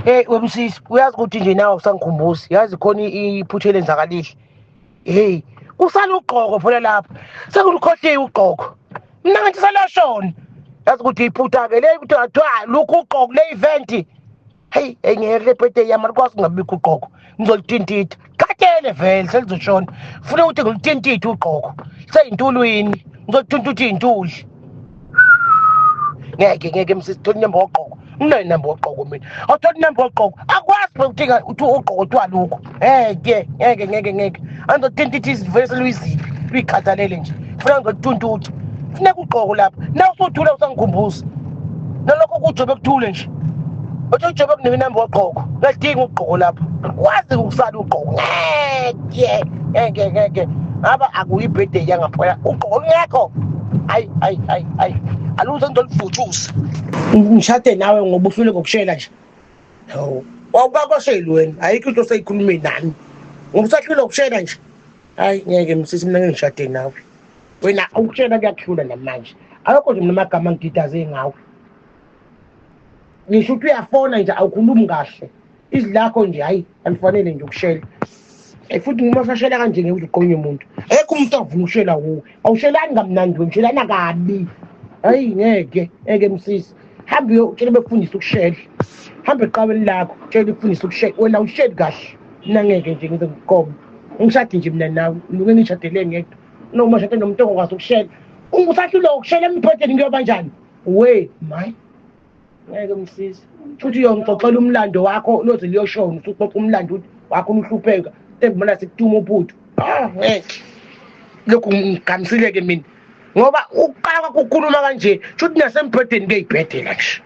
Hey webusisi, uyazi ukuthi nje nawe usangikhumbuzi, yazi khona iphutha elenzakalile. Hey, kusala ugqoko phela lapha. Sekulikhohliwe ugqoko. Mina ngathi salashona. Yazi ukuthi iphutha ke le ukuthi athiwa lokhu ugqoko le event. Hey, engeke le birthday yami alikwazi ngabikho ugqoko. Ngizolithintitha. Qhathele vele selizoshona. Ufuna ukuthi ngilithintithe ugqoko. Seyintulwini. Ngizolithintitha izintuli. Ngeke msisithola inamba wogqoko. Unayo inamba wogqoko mina. Awuthola inamba wogqoko. Akwazi ukuthinga uthi ugqoko uthiwa lokho. Ngeke. Angizothintitha izivese luyiziphi. Luyikhathalele nje. Funa ngikuthuntuthi. Funeka ugqoko lapha. Na usuthula usangikhumbuza. Nalokho kujobe kuthule nje. Uthi ujobe kunika inamba wogqoko. Ngadinga ugqoko lapha. Wazi ukusala ugqoko. Ngeke. Aba akuyi birthday yangaphaya. Ugqoko ngekho. Hayi. Aluze ngizolifuthusa. Ngishade nawe ngoba ufile ngokushela nje. Hawu. Wawukakosheli wena. Ayikho into oseyikhulume nami. Ngoba usahlule ukushela nje. Hayi ngeke msisi mina ngishade nawe. Wena ukushela kuyakuhlula namanje. Akukho nje namagama angiditaze ngawe. Ngisho ukuthi uyafona nje awukhulumi kahle. Izwi lakho nje hayi alifanele nje ukushela. Futhi ngima sashela kanje ngeke uqonye umuntu. Ekho umuntu avuma ukushela kuwe. Awushelani kamnandi wemshelana kabi. Hayi ngeke msisi. Hambe uyotshela bekufundisa ukushela. Hambe eqabeni lakho tshela ukufundisa ukushela. Wena usheli kahle. Mina ngeke nje ngizokukhoba. Ngishade nje mina nawe. Ngike ngishadele ngedwa. Noma shade nomuntu ongakwazi ukushela. Ungusahlula ukushela emphetheni ngiyoba kanjani? We, my. Ngeke msisi. Futhi uyongixoxela umlando wakho loze liyoshona usuxoxa umlando wakho umhlupheka. Ebona sikuthuma uphuthu. Ngeke. Lokhu ngigamisile ke mina. Ngoba uqala ukukhuluma kanje, futhi nasempetheni ke ibhedela nje.